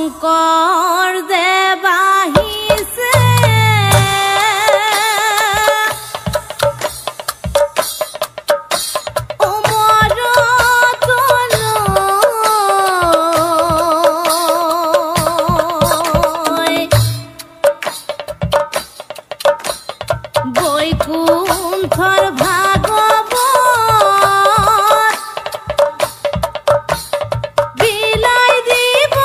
শঙ্কৰ দেবাহিসে বৈকুণ্ঠৰ ভাগবত বিলাই দিব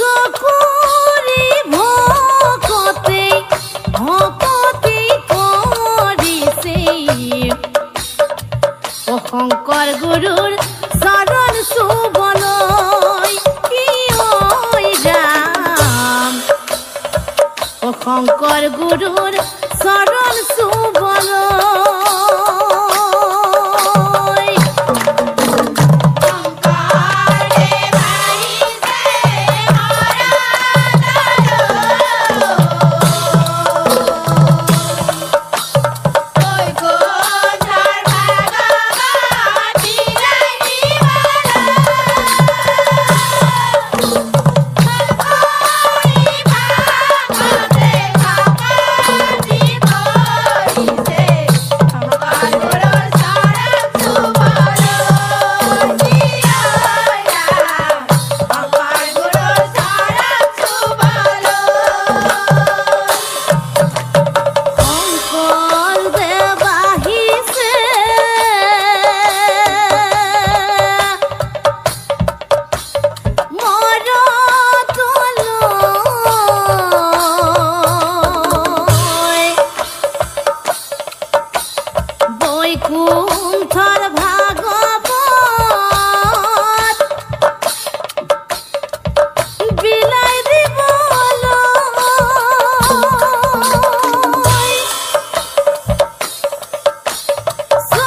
চকুৰি ভকতে ভকতি কৰিছে ও শংকৰ গুৰুৰ চৰণ চুবলৈ শঙ্কৰ গুৰুৰ চৰণ চুবলৈ বৈকুণ্ঠৰ ভাগবত বিলাই দিবলৈ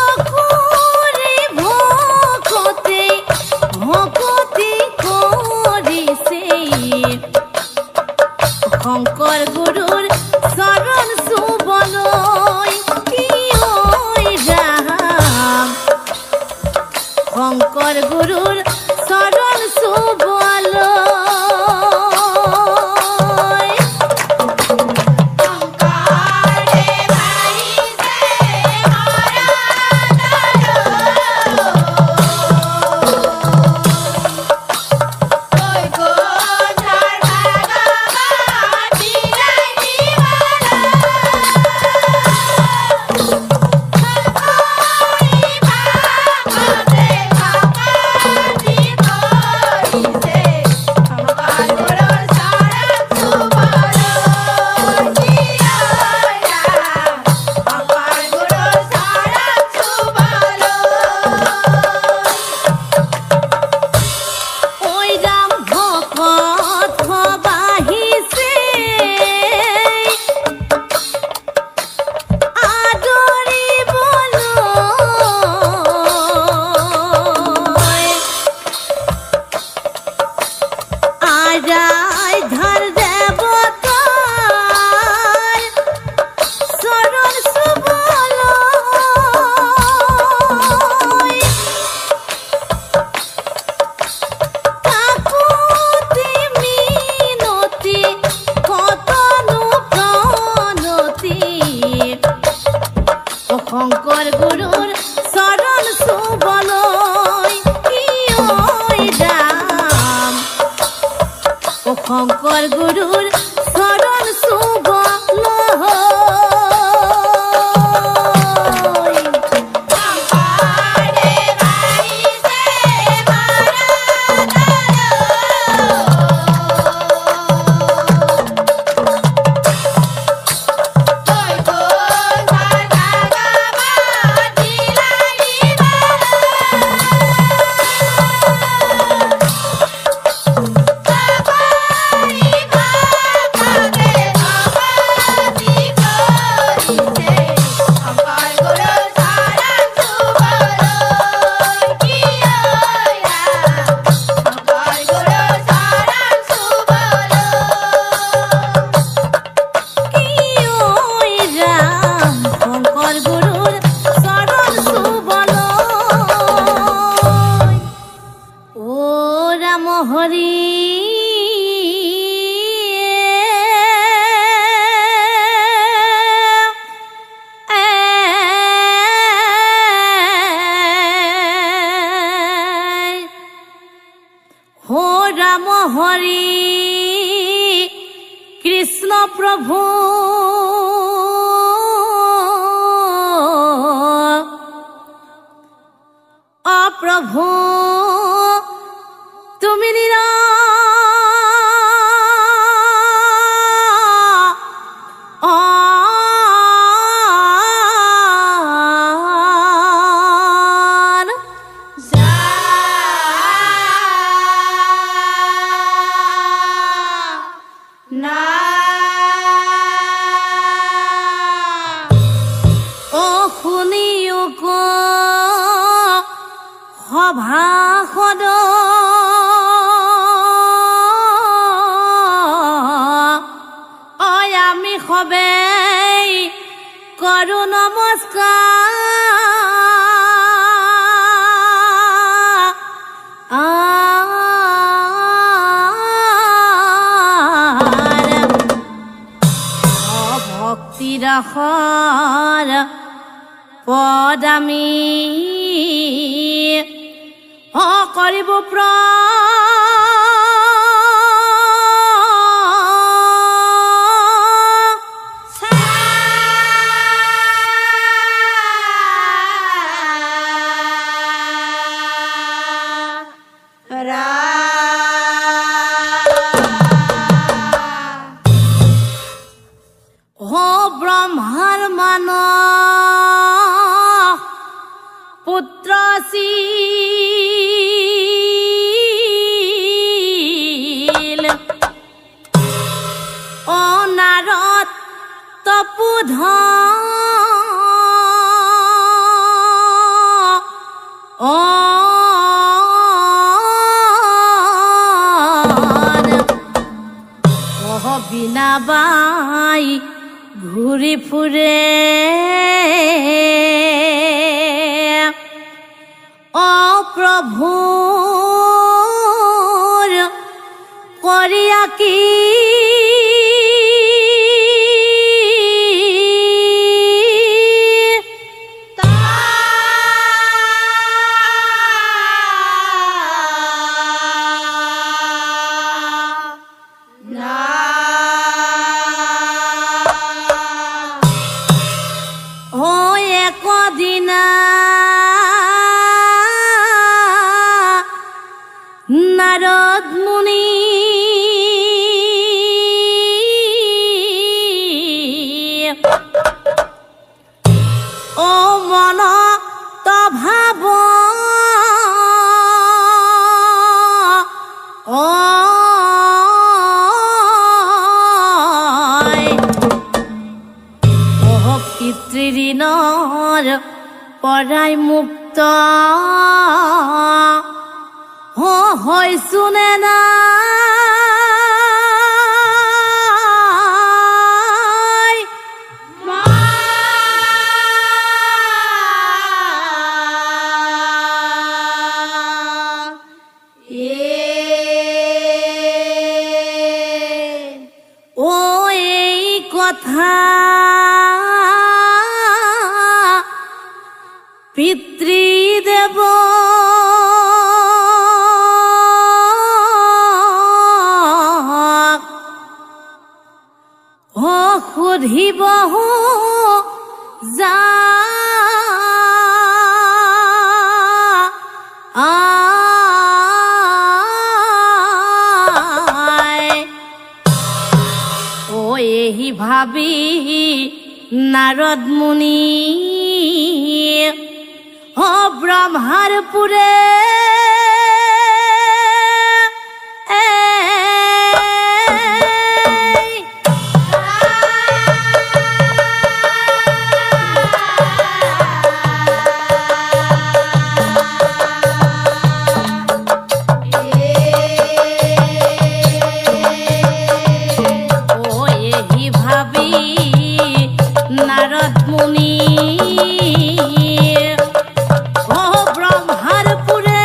চকুৰি ভকতে ভকতি কৰিছে শংকৰ গুৰুৰ চৰণ চুবলৈ শঙ্কৰ গুৰুৰ চৰণ চুবলৈ শঙ্কৰ গুৰুৰ চৰণ চুবলৈ শঙ্কৰ গুৰুৰ চৰণ চুবলৈ নাম হৰি কৃষ্ণ প্ৰভু অপ্ৰভু তুমি সভাসদ আমি সবেই কৰো নমস্কাৰ ভক্তি ৰসৰ পদ আমি কৰিব ব্ৰহ্মাৰ মান পুত্ৰ নাৰদ তপোধ বিনা বাই ঘূৰি ফুৰে অপ্ৰভুৰ কৰিয়া কি নাৰদ মুনি ও মন তো ভাব ও পিতৃঋণৰ পৰাই মুক্ত হৈছো নে নাই ও এই কথা পিতৃদেৱ সুধিবহু যা ও এহি ভাবি নাৰদ মুনি ও ব্ৰহ্মাৰ পুৰে নাৰদ মুনি ও ব্ৰহ্মাৰ পুৰে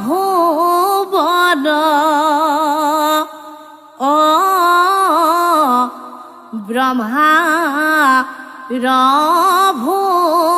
ভুবন ব্ৰহ্মা ভুবন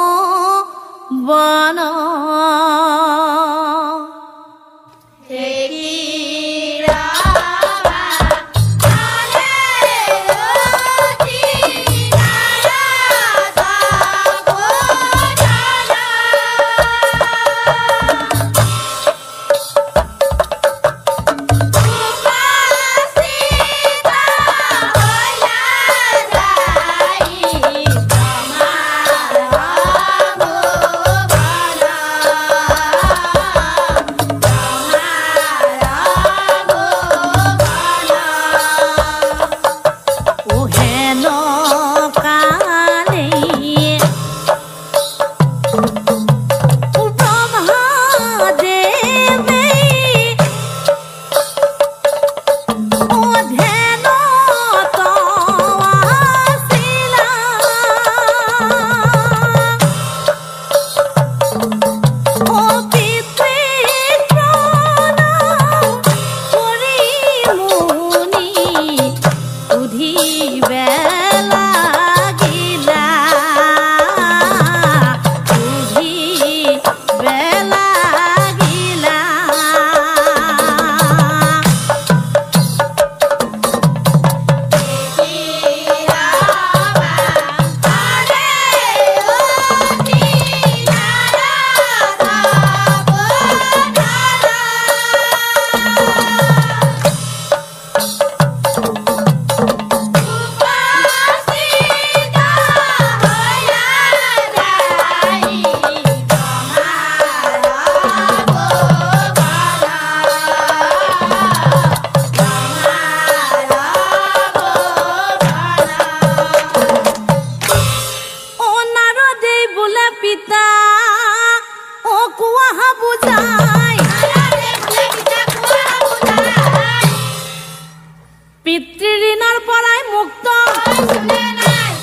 পিতৃঋণৰ পৰাই মুক্ত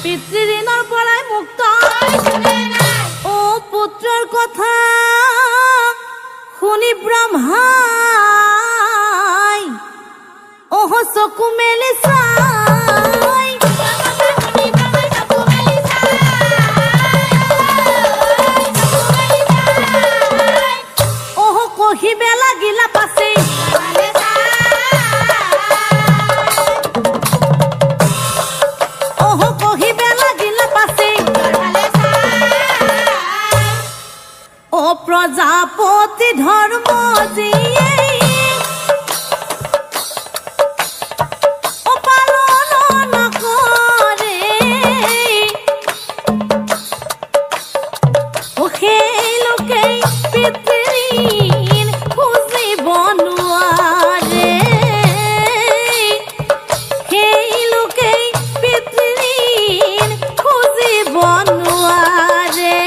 পিতৃঋণৰ পৰাই মুক্ত ও পুত্ৰৰ কথা শুনি ব্ৰহ্মাই ওহ চকু মেলি চাই ওহ কহিবে লাগিলা পাছে প্ৰজাপতি ধৰ্ম জিয়ে পালন নকৰে সেই লোকেই পিতৃঋণ খুজিব নোৱাৰে সেই লোকেই পিতৃঋণ খুজিব নোৱাৰে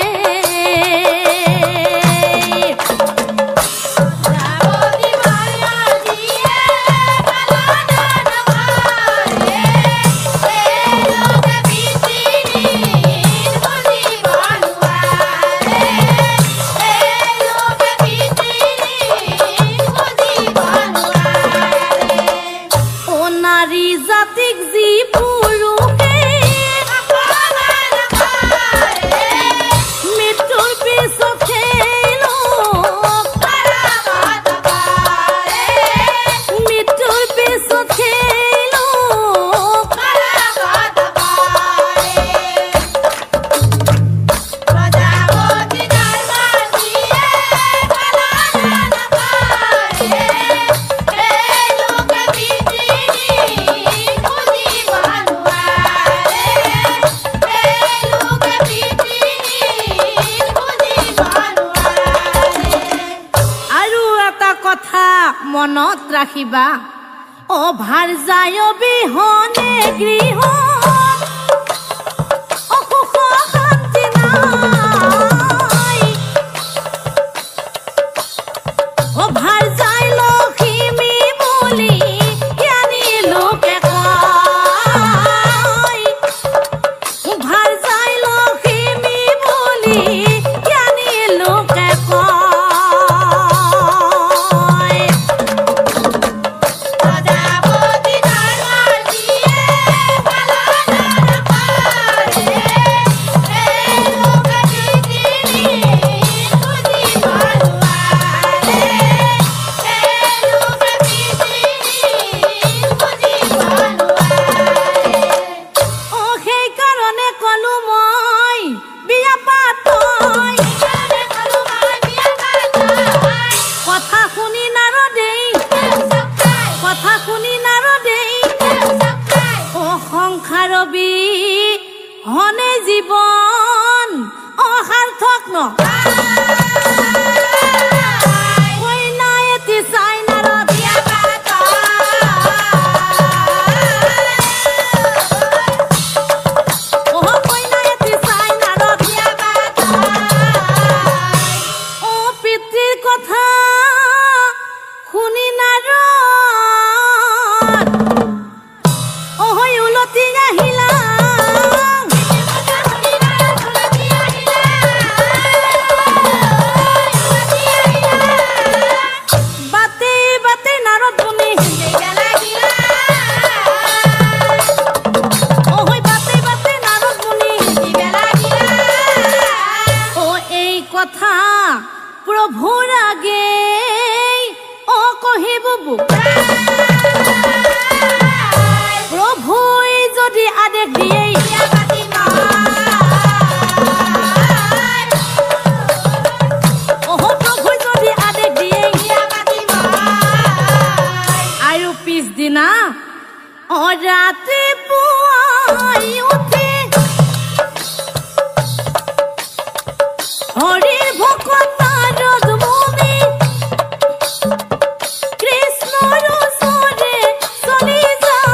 মনত ৰাখিবা অভাৰ যায় বিহনে গৃহ অসুখ শান্তি নাই অভাৰ যায় লখিমী বুলি জ্ঞানী লোকে কয় অভাৰ যায় লখিমী বুলি জ্ঞানী লোকে কয় হি বুবু প্ৰভুই যদি আদেশ দিয়ে প্ৰভুই যদি আদেশ দিয়ে আৰু পিছদিনা ৰাতিপুৱাই উঠি হৰিৰ ভকত নাৰদ মুনি কৃষ্ণৰ ওচৰে চলি যায়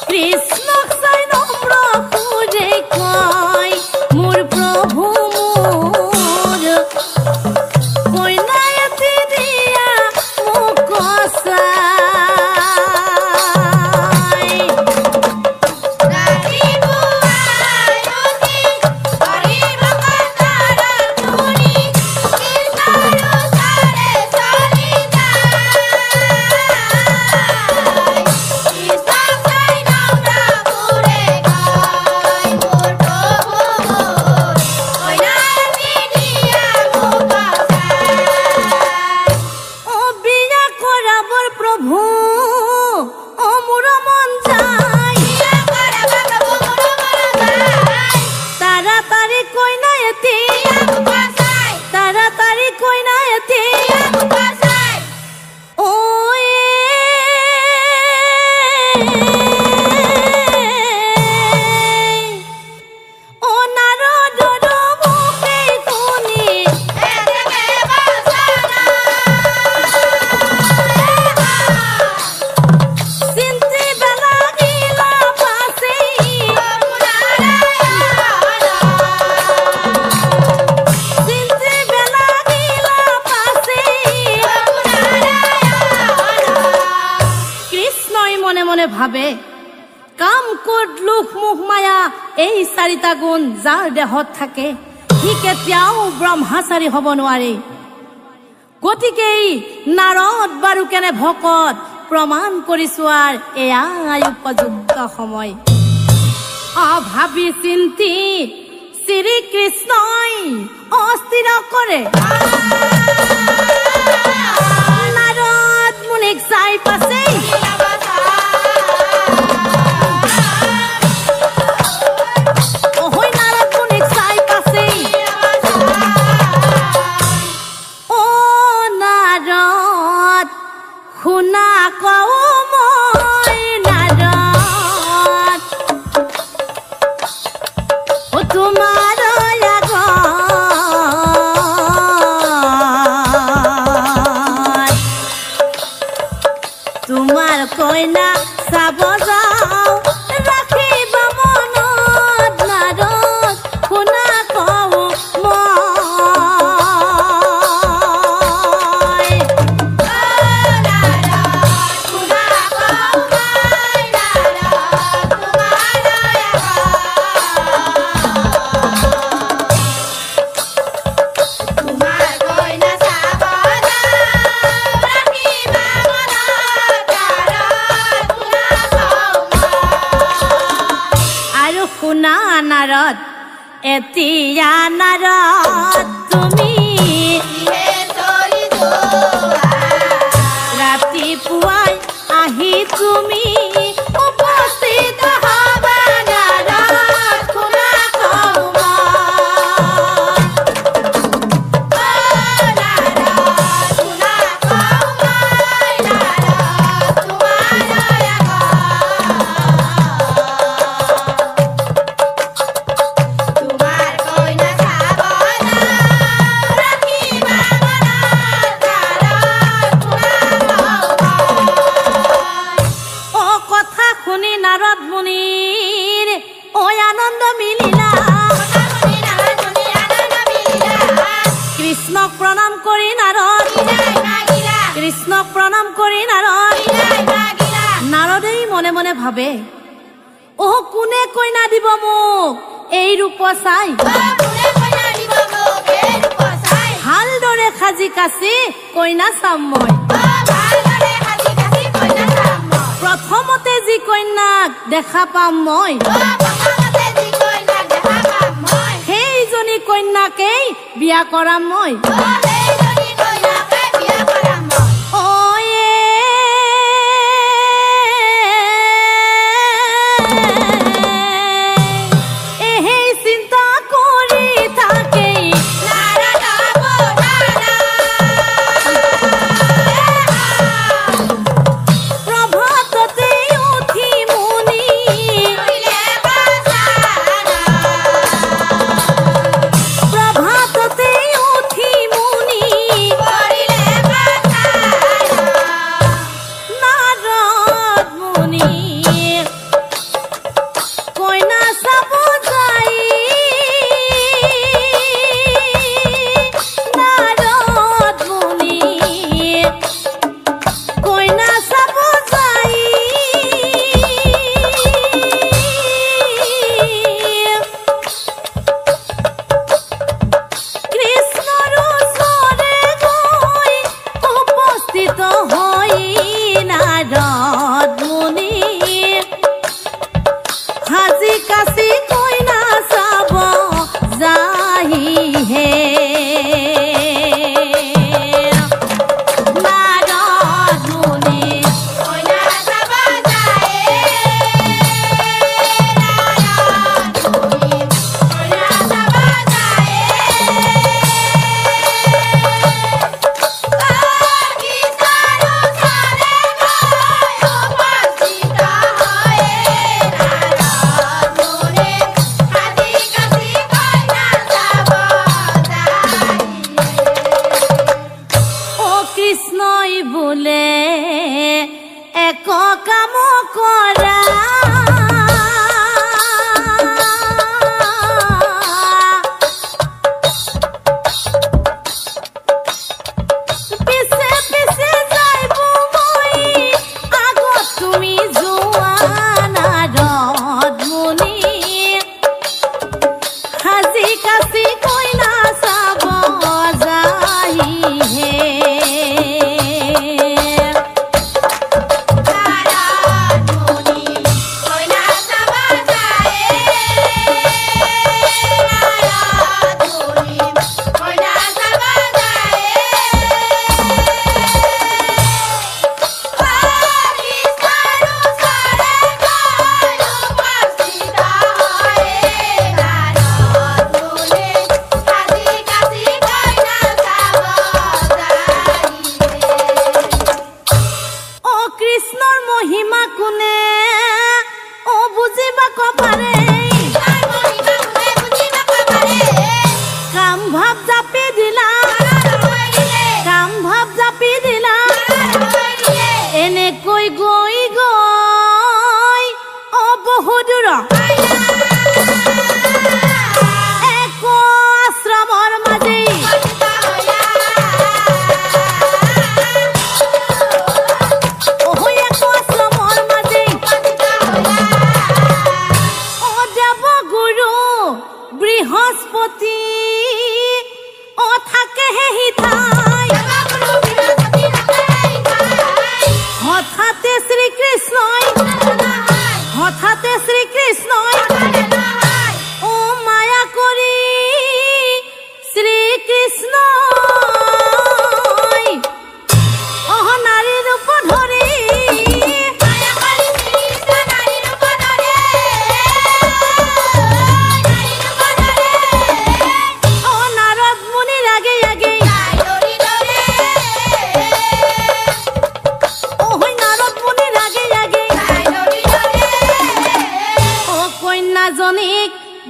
কৃষ্ণক চাই নম্ৰ সুৰে কয় মোৰ প্ৰভু মোৰ কইনা এটি দিয়া মোক কচাই ভাবে কাম ক্ৰোধ লোভ মোহ মায়া এই চাৰিটা গুণ যাৰ দেহত থাকে সি কেতিয়াও ব্ৰহ্মচাৰী হ'ব নোৱাৰে গতিকে নাৰদ বাৰু কেনে ভকত প্ৰমাণ কৰিছো আৰু এয়াই উপযুক্ত সময় ভাবি চিন্তি শ্ৰী কৃষ্ণই অস্থিৰ কৰে নাৰদ মুনিক চাই পাছে শুনা কওঁ মই নাৰদ তোমাৰ আগত তোমাৰ কইনা চাব যাওঁ ৰাখিব মনত নাৰদ শুনা কওঁ নাৰদ এতিয়া নাৰদ তুমি ৰাতিপুৱাই আহি তুমি উপস্থিত হবা নাৰদ শুনা কওঁ নাৰদ মুনিৰ আনন্দ মিলিলা কৃষ্ণক প্ৰণাম কৰি নাৰদ কৃষ্ণক প্ৰণাম কৰি নাৰদ নাৰদেই মনে মনে ভাবে কোনে কইনা দিব মোক এই ৰূপ চাই ভালদৰে সাজি কাচি কইনা চাম মই প্ৰথমতে যি কন্যাক দেখা পাম মই সেইজনী কন্যাকেই বিয়া কৰাম মই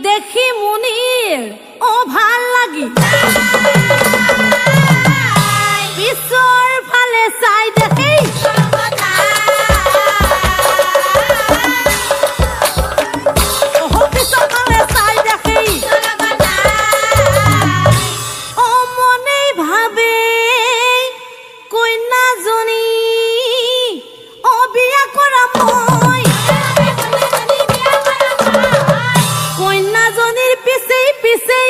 দেখি মুনিৰ ও ভাল লাগি পিছৰ ফালে চাই দেখি পিছৰ ফালে চাই দেখি ও মনে ভাবে কন্যাজনী ও বিয়া কৰা মই কন্যাজনীর পিছে পিছে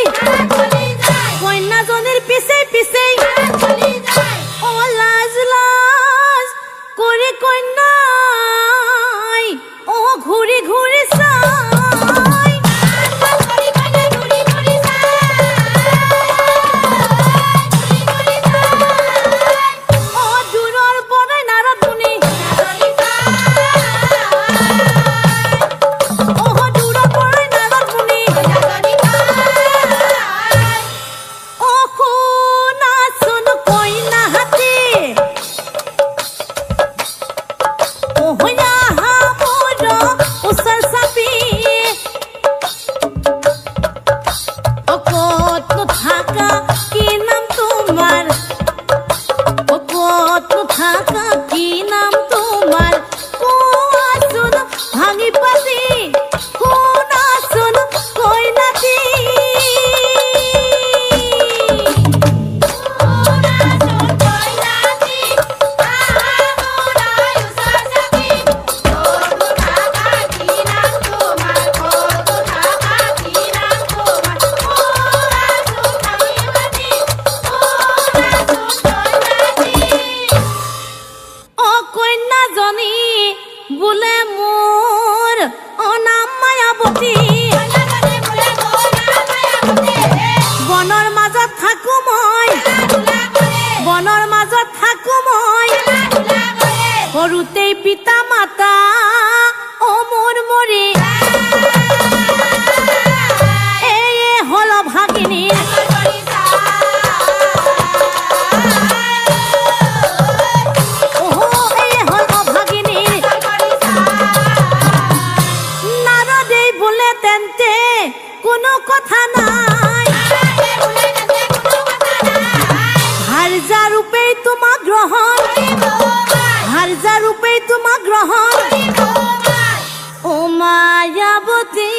কন্যাজনীর পিছে পিছে ও লাজ লাজ করে কন্যাই ও ঘুরি ঘুরি চাই সৰুতেই পিতা মাতা ও মোৰ মৰি এয়ে হল ভাগিনীৰ কোনো কথা নাই হারজা রূপে তোমাক গ্রহণ হারজা রূপে তোমাক গ্রহণ ও মায়াবতী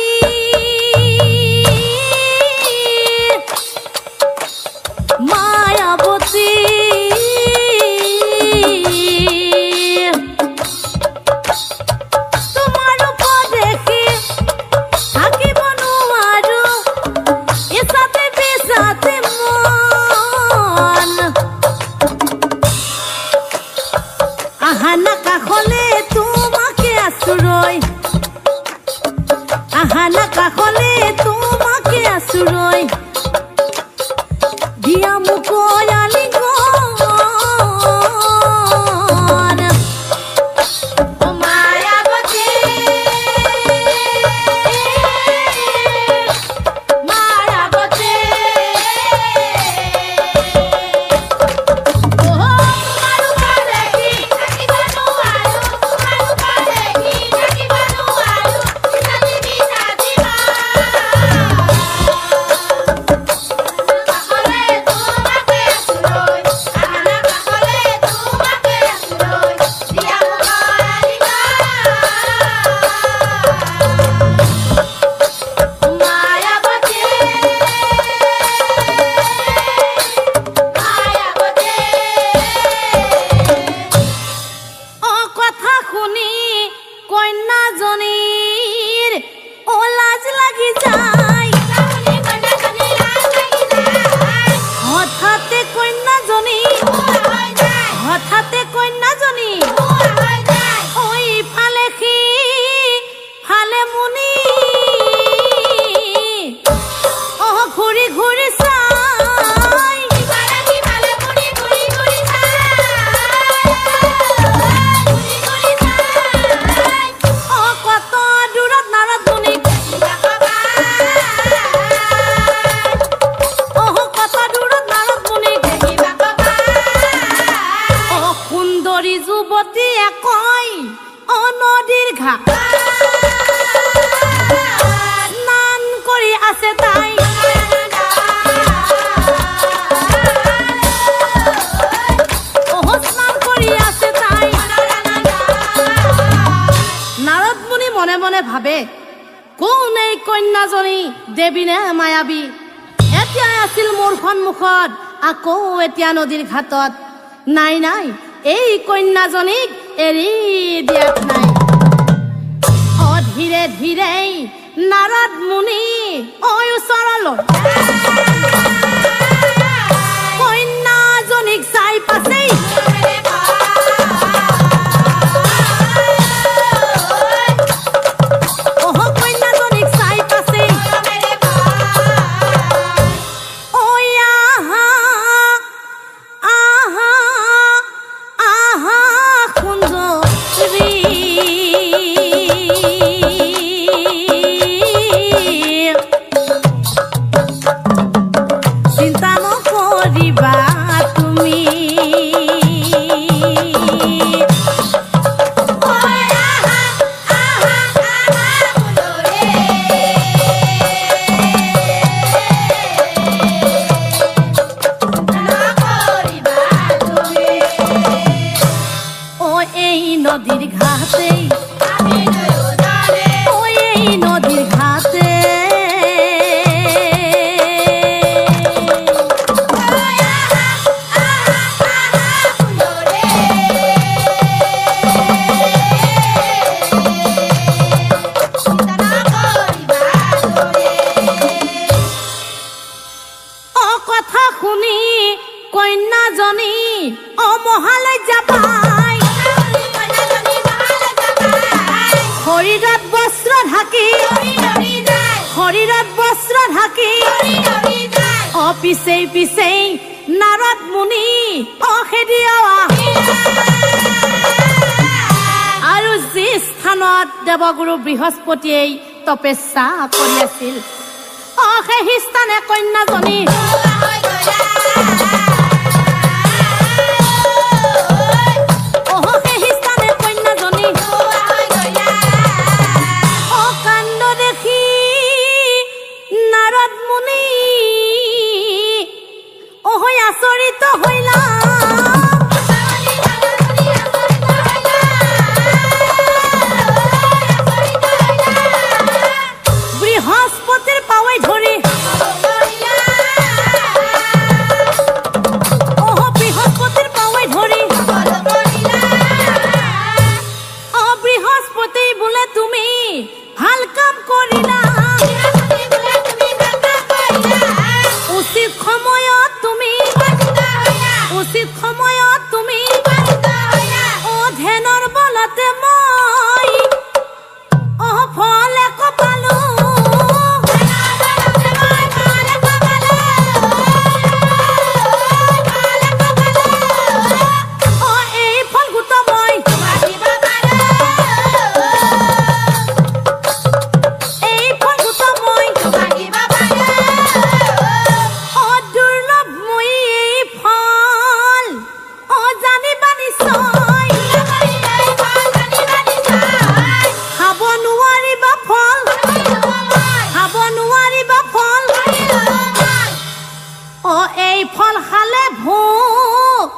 মায়াবতী আহানা কাখলে তোমাকে আশ্রয় আহানা কাখলে তোমাকে আশ্রয় দিয়া মুকয়ালি গন ও মায়াবতী মায়াবতী যুবতী একই ও নদীর ঘাট স্নান কৰি আছে তাই স্নান কৰি আছে তাই নাৰদ মুনি মনে মনে ভাবে কোন এই কন্যাজনী দেৱী নে মায়াবী এতিয়া আছিল মোৰ সন্মুখত আকৌ এতিয়া নদীৰ ঘাটত নাই নাই এই কন্যাজনীক এৰি দিয়াত নাই অ ধীৰে ধীৰে নাৰদ মুনি ওচৰলৈ কন্যাজনীক চাই পাছেই কন্যাজনীক চাই পাছেই চিন্তা নকৰিবা তুমি নদীর ঘাটে ওই নদীর ঘাটে ও কথা শুনি কন্যাজনী ও মহালজ্জা পায় শরীরত বস্ত্র ঢাকি শরীরত বস্ত্র ঢাকি ও পিছেই পিছেই নারদ মুনি ও খেদিয়া স্থানত দেৱগুৰু বৃহস্পতিয়ে তপস্যা কৰি আছিল। সেই স্থানে কন্যাজনী কাণ্ড দেখি নাৰদ মুনি আচৰিত হইলা। বৃহস্পতিৰ পাৱৈ ধৰি বৃহস্পতিৰ পাৱৈ ধৰি বৃহস্পতি বোলে তুমি ভাল কাম কৰিলা, উচিত সময়ত তুমি ধ্যানৰ বলতে মই ফল একো পালো। এই ফল গোট মই দুৰ্লভ মই এই ফল জানিবা নিশ্চয়, খাব নোৱাৰিবা ফল, খাব নোৱাৰিবা ফল। এই ফল খালে ভোক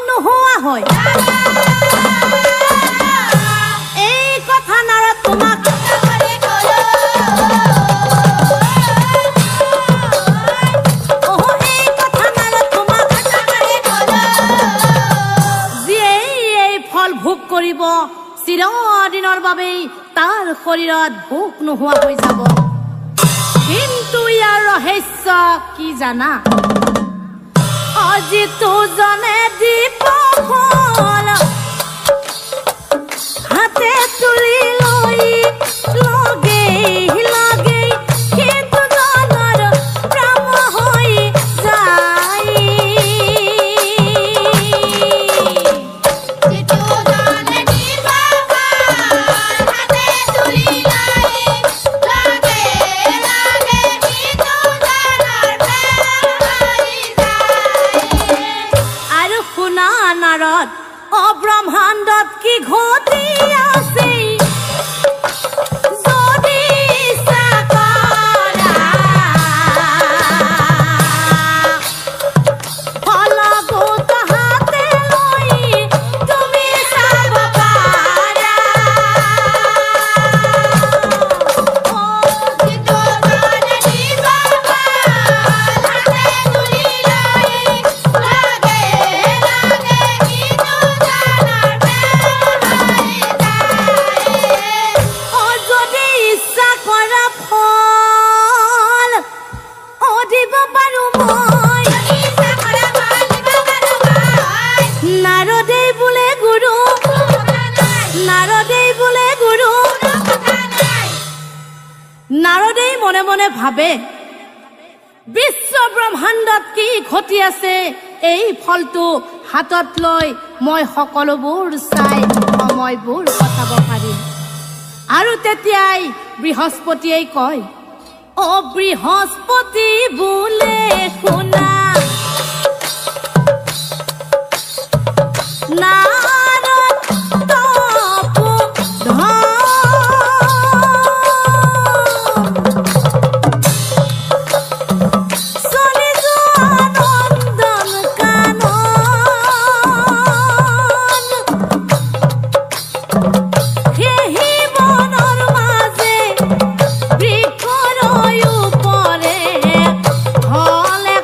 নোহোৱা হয়। এই কথা নাৰদ তোমাক ভোগ কৰিব চিৰদিনৰ বাবে তাৰ শৰীৰত ভোক নোহোৱা হৈ যাব। কিন্তু ইয়াৰ ৰহস্য কি জানা? যিটো জনে দিব ফল হাতে তুলি লৈ লাগেই সেইটো জনৰ প্ৰাণ হৈ যায়। নাৰদ ব্ৰহ্মাণ্ডত কি ঘটি আছে যদি ইচ্ছা কৰা, ফল গোট হাতে লৈ তুমি চাব পাৰা। নাৰদে মনে মনে ভাবে বিশ্ব ব্ৰহ্মাণ্ডত কি ঘটি আছে, এই ফলটো হাতত লৈ মই সকলোবোৰ চাই সময়বোৰ কটাব পাৰিম। আৰু তেতিয়াই বৃহস্পতিয়ে কয়, বৃহস্পতি বোলে শুনা, নাৰদ পৰে হলে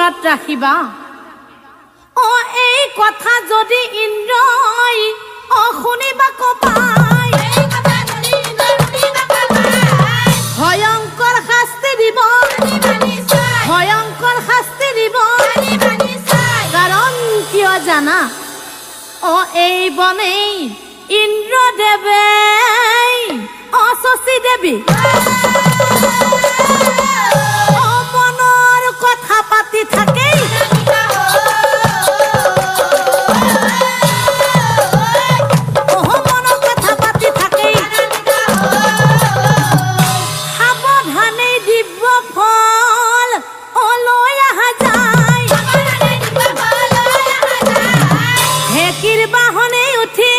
মনত ৰাখিবা অ এই কথা যদি ইন্দ্ৰই শুনিবা কপাই ভয়ংকৰ শাস্তি দিব ভয়ংকৰ শাস্তি দিব কাৰণ কিয় জানা অ এই বনেই ইন্দ্ৰদেৱে শশী দেৱী মনৰ কথা পাতি থাকেই মনৰ কথা পাতি থাকেই সাৱধানে দিব্য ফল লৈ অহা যায় ঢেঁকীৰ বাহনে উঠি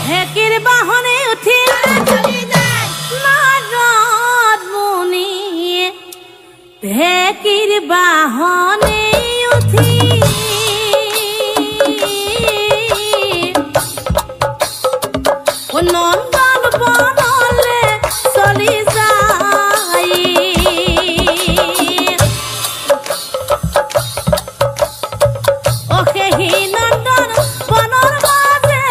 ঢেঁকীৰ বাহনে উঠি নাৰদ মুনিয়ে ঢেঁকীৰ বাহনে উঠি নন্দন বনলে চলি যায় সেই নন্দন বনৰ মাজে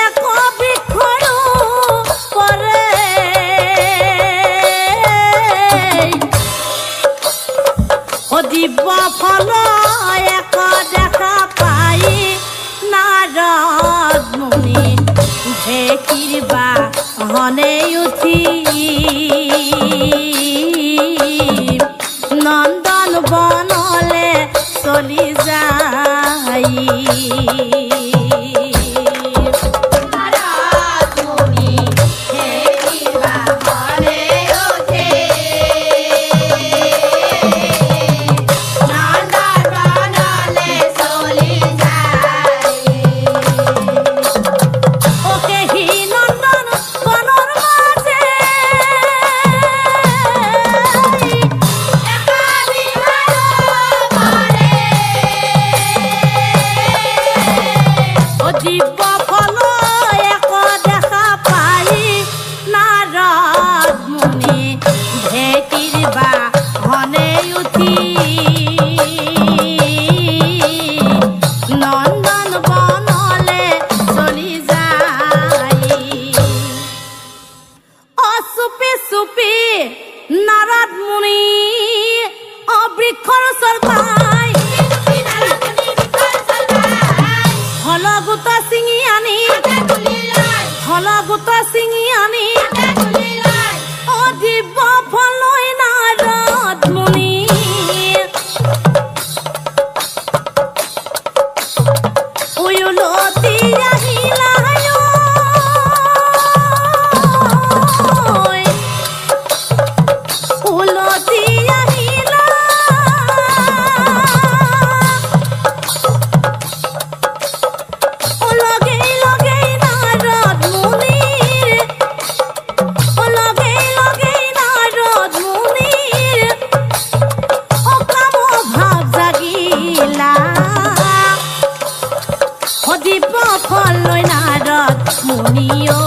এক বৃক্ষৰো পৰে দিব্য ফল এক দেখা পাই নাৰদ মুনি ঢেঁকীৰ বাহনে উঠি নন্দন বনলে চলি যায় দিব্য ফল এক দেখা পাই নাৰদ মুনি ঢেঁকীৰ বাহনে উঠি নন্দন বনলে চলি যায় চুপি চুপি নাৰদ মুনি বৃক্ষৰ ওচৰ পাই হলগুটা চিঙি আনি হলগুটা চিঙি আনি দিব্য ফল নাৰদ মুনি উলটি আহিলা উলটি আহিলা দিব্য ফল লৈ নাৰদ মুনিও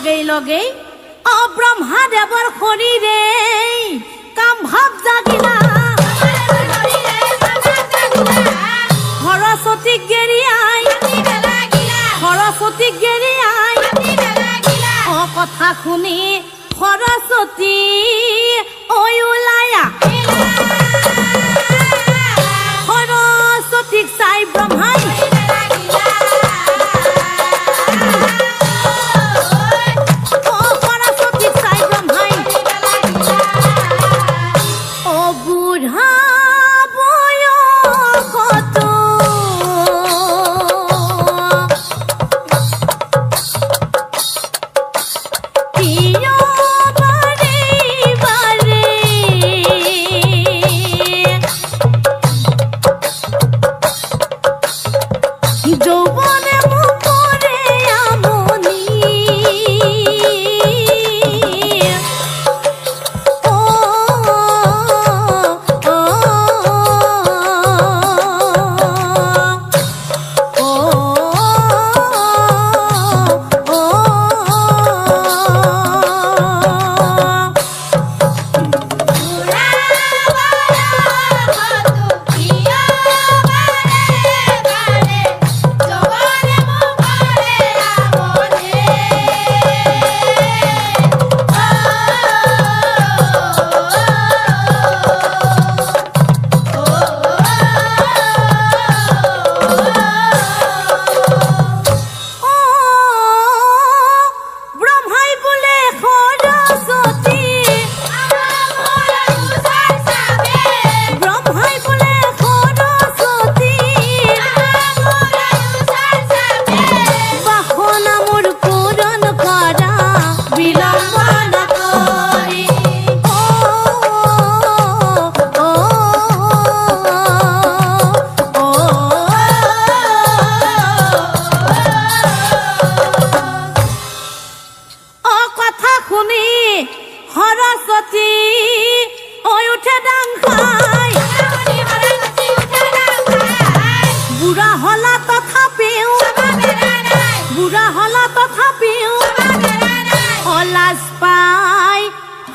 লগেই লগেই ব্ৰহ্মাদেৱৰ শৰীৰে কাম ভাৱ জাগিলা সৰস্বতীক গেৰিয়াই কথা শুনি সৰস্বতী ওলায়া সৰস্বতীক চাই ব্ৰহ্মাই সৰস্বতীক চাই ব্ৰহ্মাই বুঢ়া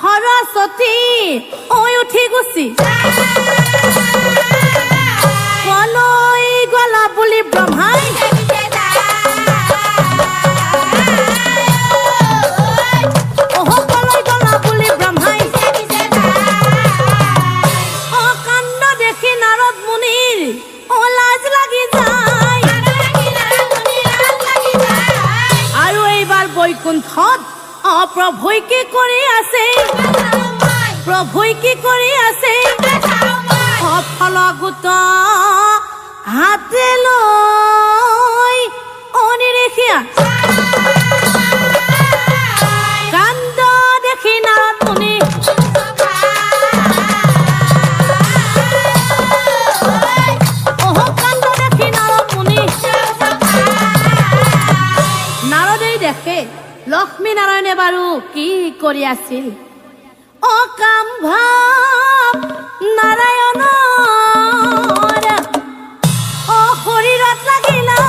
সৰস্বতী উঠি গুচি কলৈ গলা বুলি ব্ৰহ্মাই কলৈ গলা বুলি ব্ৰহ্মাই কাণ্ড দেখি নাৰদ মুনিৰ লাজ লাগি যায় আৰু এইবাৰ বৈকুণ্ঠত প্ৰভুই কি কৰি আছে প্ৰভুই কি কৰি আছে ফলগুত হাতে লৈ অনিৰেখীয়া কাণ্ড দেখি নাৰদ মুনি কাণ্ড দেখি নাৰদ মুনি নাৰদেই দেখে লক্ষ্মী নাৰায়ণে বাৰু কি কৰি আছিল অকাম ভাৱ নাৰায়ণৰ শৰীৰত লাগিলা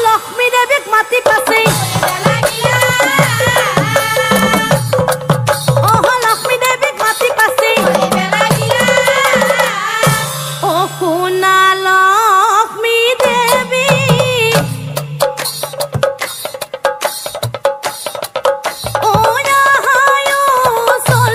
লক্ষ্মী দেৱীক মাতি পাছে লক্ষ্মী দেৱীক মাতি পাছে শুনা লক্ষ্মী দেৱী চৰ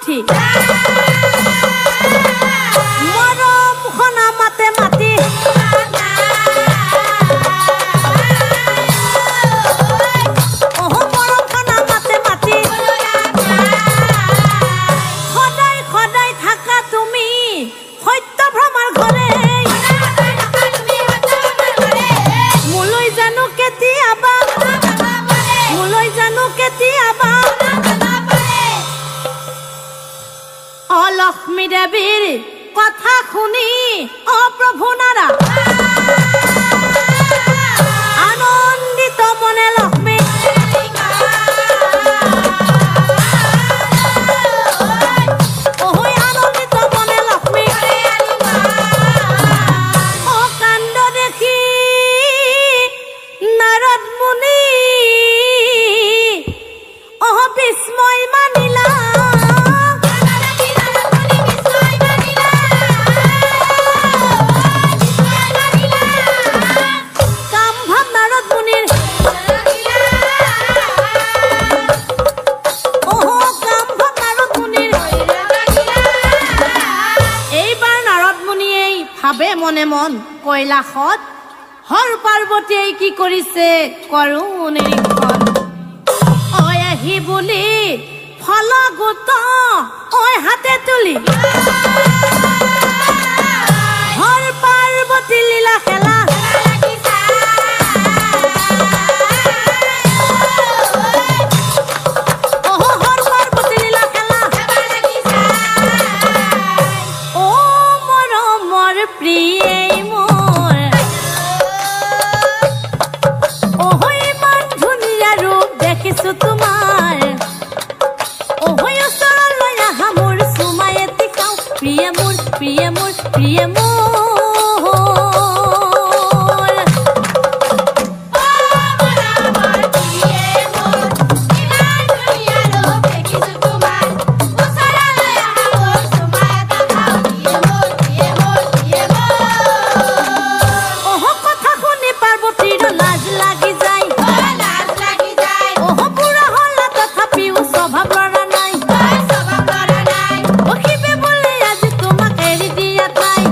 উঠি মৰম খনা মাতে মাতি মৰম খনা মাতে মাতি সদায় সদায় থাকা তুমি সত্য ভ্ৰমাৰ ঘৰে মোলৈ জানো কেতিয়াবা লক্ষ্মী দেৱীৰ কথা শুনি প্ৰভু নাৰা আনন্দিত মনে লক্ষ্মী আনন্দিত মনে লক্ষ্মী কাণ্ড দেখি নাৰদ মুনি বিস্ময় মানিলা মনে মন কৈলাসত হৰ পাৰ্বতীয়ে কি কৰিছে কৰো নিৰীক্ষণ আহি বুলি ফলগোট হাতে তুলি হৰ পাৰ্বতী লীলা খেলা হৰ পাৰ্বতী লীলা খেলা মৰমৰ প্ৰিয়ে তোমাৰ ওচৰলৈ আহা মোৰ চুমাই এটি খাওঁ প্ৰিয়ে মোৰ প্ৰিয়ে মোৰ প্ৰিয়ে মোৰ কথা শুনি পাৰ্বতীৰ লাজ লাগি যায় স্বভাৱ লৰা নাই শিৱে বোলে আজি তোমাক এৰি দিয়া তাই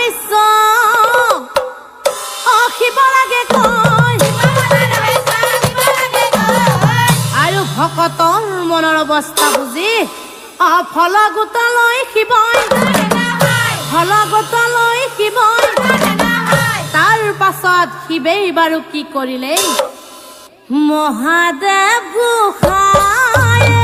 শস্য অখিব লাগে কয় আৰু ভকতৰ মনৰ অৱস্থা বুজি ফল গোটালৈ শিৱই ফল গোটালৈ শিৱই তাৰ পাছত শিৱেই বাৰু কি কৰিলে মহাদেৱ গোসাঁয়ে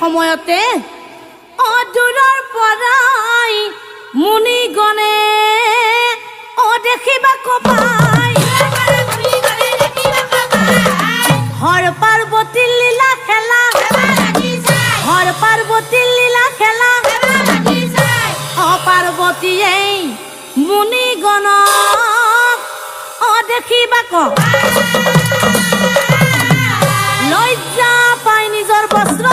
সময়তে অদূৰৰ পৰাই মুনিগণে দেখিবাক পায় হৰ পাৰ্বতীৰ লীলা খেলা হৰ পাৰ্বতীৰ লীলা খেলা পাৰ্বতীয়ে মুনিগণক দেখিবাক লজ্জা পাই নিজৰ বস্ত্ৰ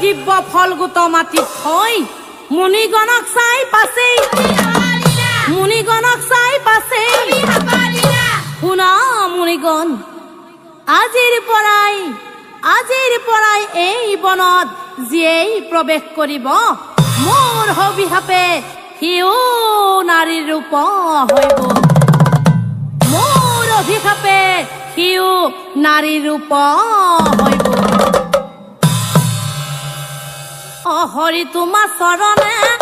দিব্য ফল গোট মাটিত থৈ মুনিগণক চাই পাছে মুনিগণক চাই পাছে শুনা মুনিগণ আজিৰ পৰাই এই বনত যিয়েই প্ৰৱেশ কৰিব মোৰ অভিশাপে সিও নাৰীৰ ৰূপ হইব মোৰ অভিশাপে সিও নাৰীৰ ৰূপ হইব হৰি তোমাৰ চৰণে